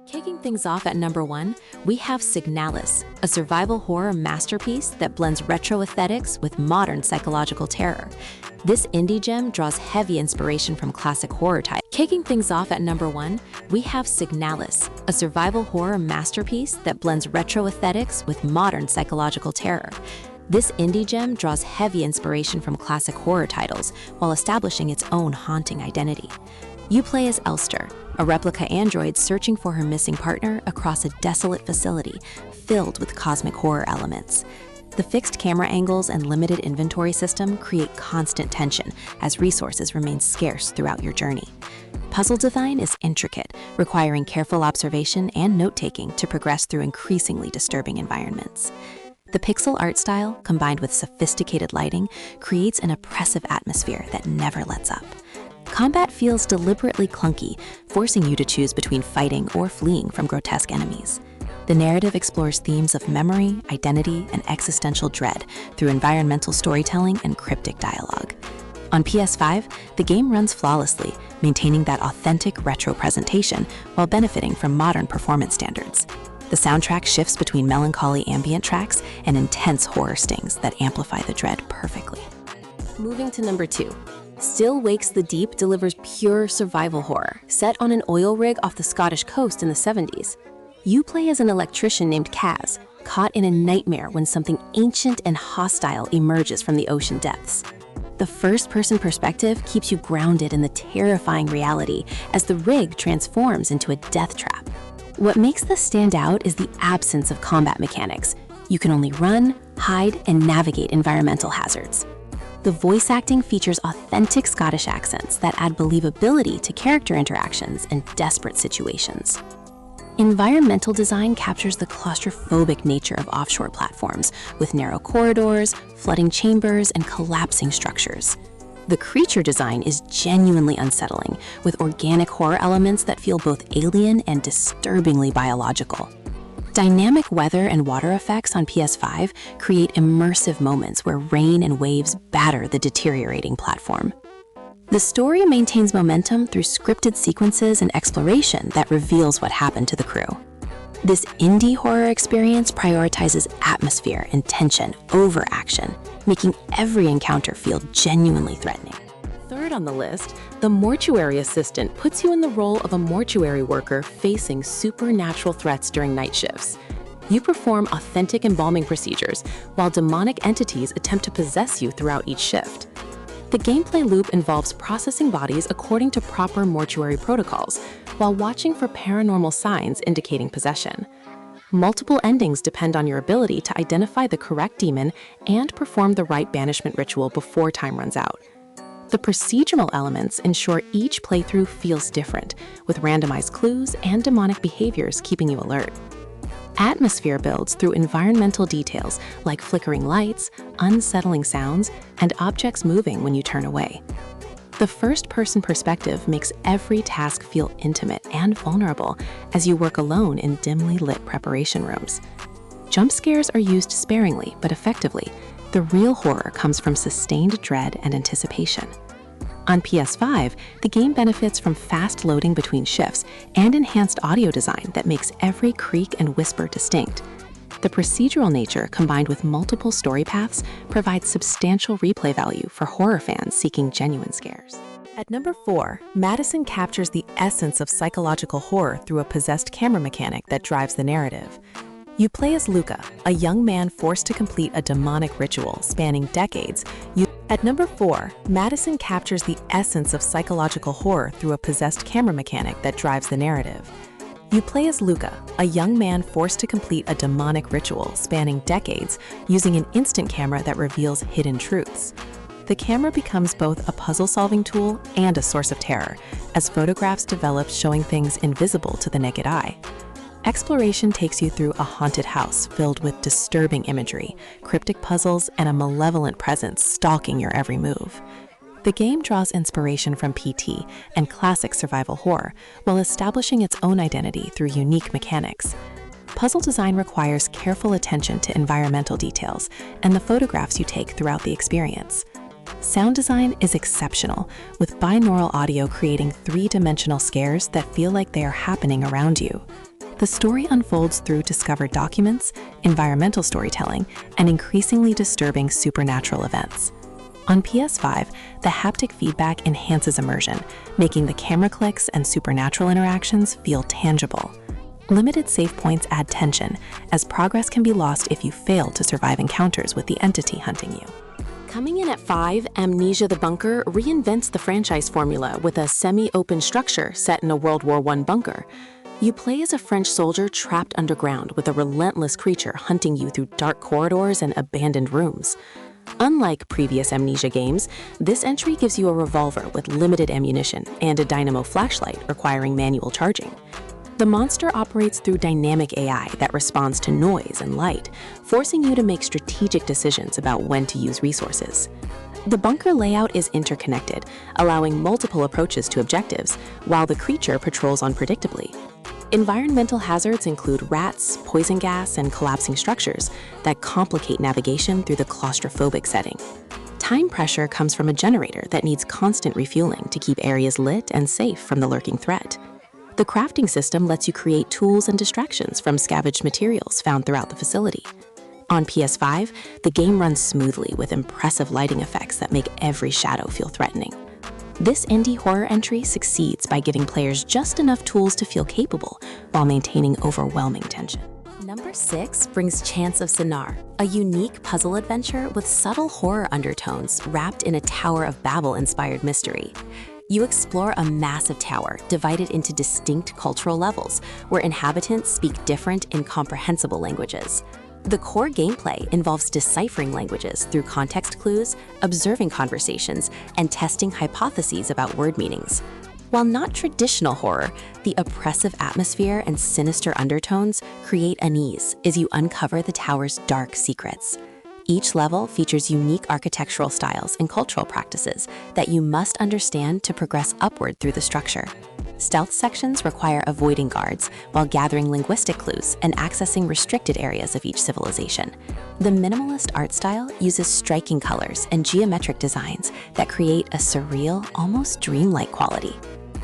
Kicking things off at number 1, we have Signalis, a survival horror masterpiece that blends retro aesthetics with modern psychological terror. This indie gem draws heavy inspiration from classic horror titles. Kicking things off at number 1, we have Signalis, a survival horror masterpiece that blends retro aesthetics with modern psychological terror. This indie gem draws heavy inspiration from classic horror titles while establishing its own haunting identity. You play as Elster, a replica android searching for her missing partner across a desolate facility filled with cosmic horror elements. The fixed camera angles and limited inventory system create constant tension as resources remain scarce throughout your journey. Puzzle design is intricate, requiring careful observation and note-taking to progress through increasingly disturbing environments. The pixel art style, combined with sophisticated lighting, creates an oppressive atmosphere that never lets up. Combat feels deliberately clunky, forcing you to choose between fighting or fleeing from grotesque enemies. The narrative explores themes of memory, identity, and existential dread through environmental storytelling and cryptic dialogue. On PS5, the game runs flawlessly, maintaining that authentic retro presentation while benefiting from modern performance standards. The soundtrack shifts between melancholy ambient tracks and intense horror stings that amplify the dread perfectly. Moving to number 2. Still Wakes the Deep delivers pure survival horror, set on an oil rig off the Scottish coast in the 70s. You play as an electrician named Kaz, caught in a nightmare when something ancient and hostile emerges from the ocean depths. The first-person perspective keeps you grounded in the terrifying reality as the rig transforms into a death trap. What makes this stand out is the absence of combat mechanics. You can only run, hide, and navigate environmental hazards. The voice acting features authentic Scottish accents that add believability to character interactions in desperate situations. Environmental design captures the claustrophobic nature of offshore platforms, with narrow corridors, flooding chambers, and collapsing structures. The creature design is genuinely unsettling, with organic horror elements that feel both alien and disturbingly biological. Dynamic weather and water effects on PS5 create immersive moments where rain and waves batter the deteriorating platform. The story maintains momentum through scripted sequences and exploration that reveals what happened to the crew. This indie horror experience prioritizes atmosphere and tension over action, making every encounter feel genuinely threatening. Third on the list, the Mortuary Assistant puts you in the role of a mortuary worker facing supernatural threats during night shifts. You perform authentic embalming procedures, while demonic entities attempt to possess you throughout each shift. The gameplay loop involves processing bodies according to proper mortuary protocols, while watching for paranormal signs indicating possession. Multiple endings depend on your ability to identify the correct demon and perform the right banishment ritual before time runs out. The procedural elements ensure each playthrough feels different, with randomized clues and demonic behaviors keeping you alert. Atmosphere builds through environmental details like flickering lights, unsettling sounds, and objects moving when you turn away. The first-person perspective makes every task feel intimate and vulnerable as you work alone in dimly lit preparation rooms. Jump scares are used sparingly but effectively. The real horror comes from sustained dread and anticipation. On PS5, the game benefits from fast loading between shifts and enhanced audio design that makes every creak and whisper distinct. The procedural nature, combined with multiple story paths, provides substantial replay value for horror fans seeking genuine scares. At number 4, Madison captures the essence of psychological horror through a possessed camera mechanic that drives the narrative. You play as Luca, a young man forced to complete a demonic ritual spanning decades. At number 4, Madison captures the essence of psychological horror through a possessed camera mechanic that drives the narrative. You play as Luca, a young man forced to complete a demonic ritual spanning decades using an instant camera that reveals hidden truths. The camera becomes both a puzzle-solving tool and a source of terror, as photographs develop showing things invisible to the naked eye. Exploration takes you through a haunted house filled with disturbing imagery, cryptic puzzles, and a malevolent presence stalking your every move. The game draws inspiration from PT and classic survival horror while establishing its own identity through unique mechanics. Puzzle design requires careful attention to environmental details and the photographs you take throughout the experience. Sound design is exceptional, with binaural audio creating three-dimensional scares that feel like they are happening around you. The story unfolds through discovered documents, environmental storytelling, and increasingly disturbing supernatural events. On PS5, the haptic feedback enhances immersion, making the camera clicks and supernatural interactions feel tangible. Limited save points add tension, as progress can be lost if you fail to survive encounters with the entity hunting you. Coming in at 5, Amnesia The Bunker reinvents the franchise formula with a semi-open structure set in a World War I bunker. You play as a French soldier trapped underground with a relentless creature hunting you through dark corridors and abandoned rooms. Unlike previous Amnesia games, this entry gives you a revolver with limited ammunition and a dynamo flashlight requiring manual charging. The monster operates through dynamic AI that responds to noise and light, forcing you to make strategic decisions about when to use resources. The bunker layout is interconnected, allowing multiple approaches to objectives, while the creature patrols unpredictably. Environmental hazards include rats, poison gas, and collapsing structures that complicate navigation through the claustrophobic setting. Time pressure comes from a generator that needs constant refueling to keep areas lit and safe from the lurking threat. The crafting system lets you create tools and distractions from scavenged materials found throughout the facility. On PS5, the game runs smoothly with impressive lighting effects that make every shadow feel threatening. This indie horror entry succeeds by giving players just enough tools to feel capable while maintaining overwhelming tension. Number 6 brings Chants of Sennaar, a unique puzzle adventure with subtle horror undertones wrapped in a Tower of Babel-inspired mystery. You explore a massive tower divided into distinct cultural levels, where inhabitants speak different, incomprehensible languages. The core gameplay involves deciphering languages through context clues, observing conversations, and testing hypotheses about word meanings. While not traditional horror, the oppressive atmosphere and sinister undertones create unease as you uncover the tower's dark secrets. Each level features unique architectural styles and cultural practices that you must understand to progress upward through the structure. Stealth sections require avoiding guards while gathering linguistic clues and accessing restricted areas of each civilization. The minimalist art style uses striking colors and geometric designs that create a surreal, almost dreamlike quality.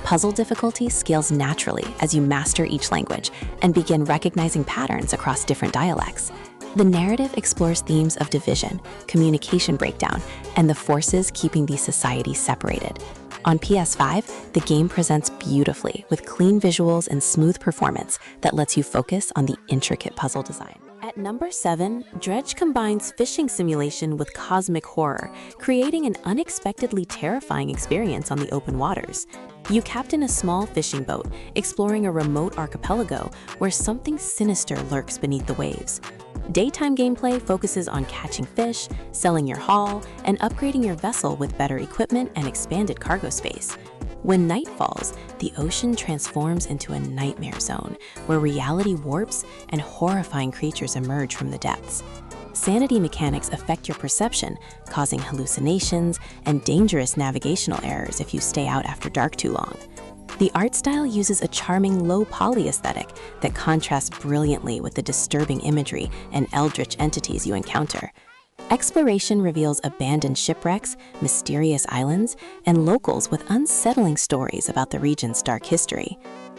Puzzle difficulty scales naturally as you master each language and begin recognizing patterns across different dialects. The narrative explores themes of division, communication breakdown, and the forces keeping these societies separated. On PS5, the game presents beautifully with clean visuals and smooth performance that lets you focus on the intricate puzzle design. At number 7, Dredge combines fishing simulation with cosmic horror, creating an unexpectedly terrifying experience on the open waters. You captain a small fishing boat, exploring a remote archipelago where something sinister lurks beneath the waves. Daytime gameplay focuses on catching fish, selling your haul, and upgrading your vessel with better equipment and expanded cargo space. When night falls, the ocean transforms into a nightmare zone where reality warps and horrifying creatures emerge from the depths. Sanity mechanics affect your perception, causing hallucinations and dangerous navigational errors if you stay out after dark too long. The art style uses a charming low-poly aesthetic that contrasts brilliantly with the disturbing imagery and eldritch entities you encounter. Exploration reveals abandoned shipwrecks, mysterious islands, and locals with unsettling stories about the region's dark history.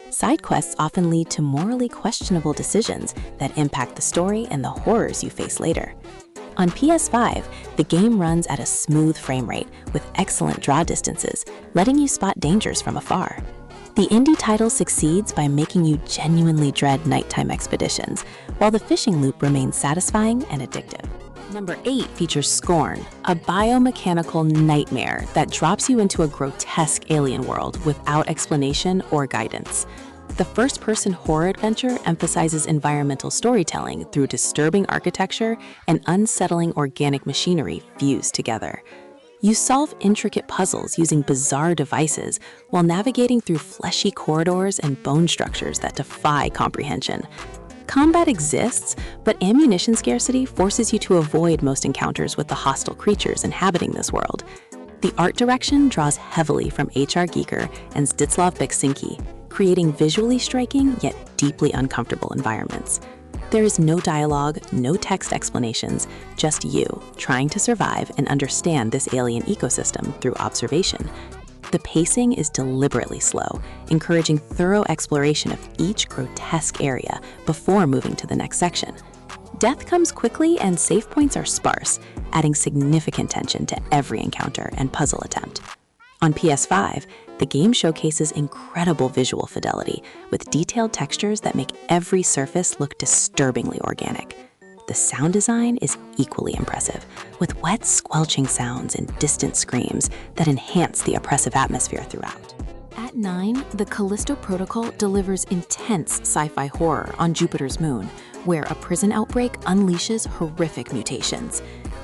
Side quests often lead to morally questionable decisions that impact the story and the horrors you face later. On PS5, the game runs at a smooth frame rate with excellent draw distances, letting you spot dangers from afar. The indie title succeeds by making you genuinely dread nighttime expeditions, while the fishing loop remains satisfying and addictive. Number 8 features Scorn, a biomechanical nightmare that drops you into a grotesque alien world without explanation or guidance. The first-person horror adventure emphasizes environmental storytelling through disturbing architecture and unsettling organic machinery fused together. You solve intricate puzzles using bizarre devices while navigating through fleshy corridors and bone structures that defy comprehension. Combat exists, but ammunition scarcity forces you to avoid most encounters with the hostile creatures inhabiting this world. The art direction draws heavily from H.R. Giger and Zdzislaw Beksinski, creating visually striking yet deeply uncomfortable environments. There is no dialogue, no text explanations, just you trying to survive and understand this alien ecosystem through observation. The pacing is deliberately slow, encouraging thorough exploration of each grotesque area before moving to the next section. Death comes quickly and save points are sparse, adding significant tension to every encounter and puzzle attempt. On PS5, the game showcases incredible visual fidelity with detailed textures that make every surface look disturbingly organic. The sound design is equally impressive, with wet, squelching sounds and distant screams that enhance the oppressive atmosphere throughout. At 9, the Callisto Protocol delivers intense sci-fi horror on Jupiter's moon, where a prison outbreak unleashes horrific mutations.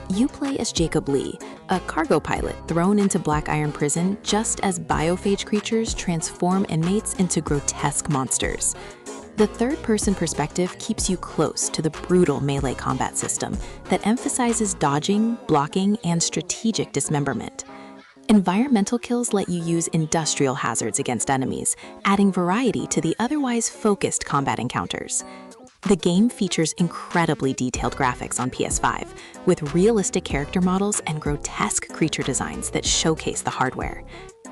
You play as Jacob Lee, a cargo pilot thrown into Black Iron Prison just as biophage creatures transform inmates into grotesque monsters. The third-person perspective keeps you close to the brutal melee combat system that emphasizes dodging, blocking, and strategic dismemberment. Environmental kills let you use industrial hazards against enemies, adding variety to the otherwise focused combat encounters. The game features incredibly detailed graphics on PS5, with realistic character models and grotesque creature designs that showcase the hardware.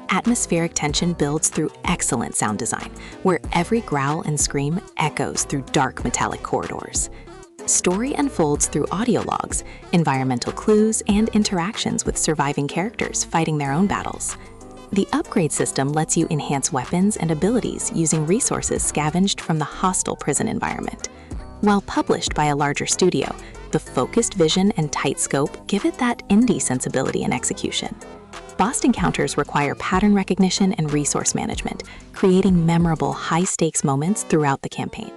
Atmospheric tension builds through excellent sound design, where every growl and scream echoes through dark metallic corridors. Story unfolds through audio logs, environmental clues, and interactions with surviving characters fighting their own battles. The upgrade system lets you enhance weapons and abilities using resources scavenged from the hostile prison environment. While published by a larger studio, the focused vision and tight scope give it that indie sensibility and execution. Boss encounters require pattern recognition and resource management, creating memorable, high-stakes moments throughout the campaign.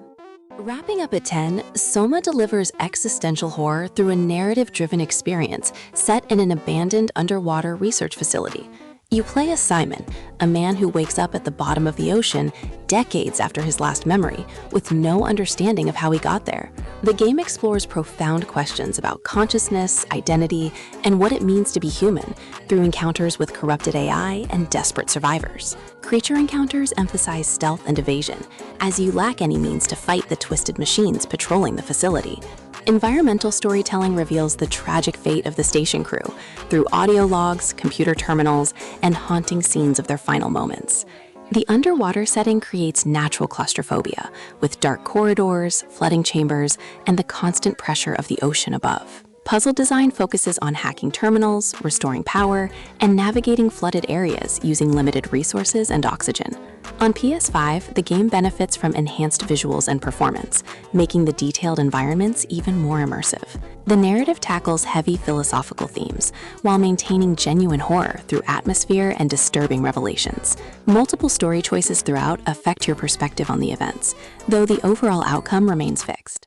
Wrapping up at 10, Soma delivers existential horror through a narrative-driven experience set in an abandoned underwater research facility. You play as Simon, a man who wakes up at the bottom of the ocean decades after his last memory, with no understanding of how he got there. The game explores profound questions about consciousness, identity, and what it means to be human through encounters with corrupted AI and desperate survivors. Creature encounters emphasize stealth and evasion, as you lack any means to fight the twisted machines patrolling the facility. Environmental storytelling reveals the tragic fate of the station crew through audio logs, computer terminals, and haunting scenes of their final moments. The underwater setting creates natural claustrophobia, with dark corridors, flooding chambers, and the constant pressure of the ocean above. Puzzle design focuses on hacking terminals, restoring power, and navigating flooded areas using limited resources and oxygen. On PS5, the game benefits from enhanced visuals and performance, making the detailed environments even more immersive. The narrative tackles heavy philosophical themes, while maintaining genuine horror through atmosphere and disturbing revelations. Multiple story choices throughout affect your perspective on the events, though the overall outcome remains fixed.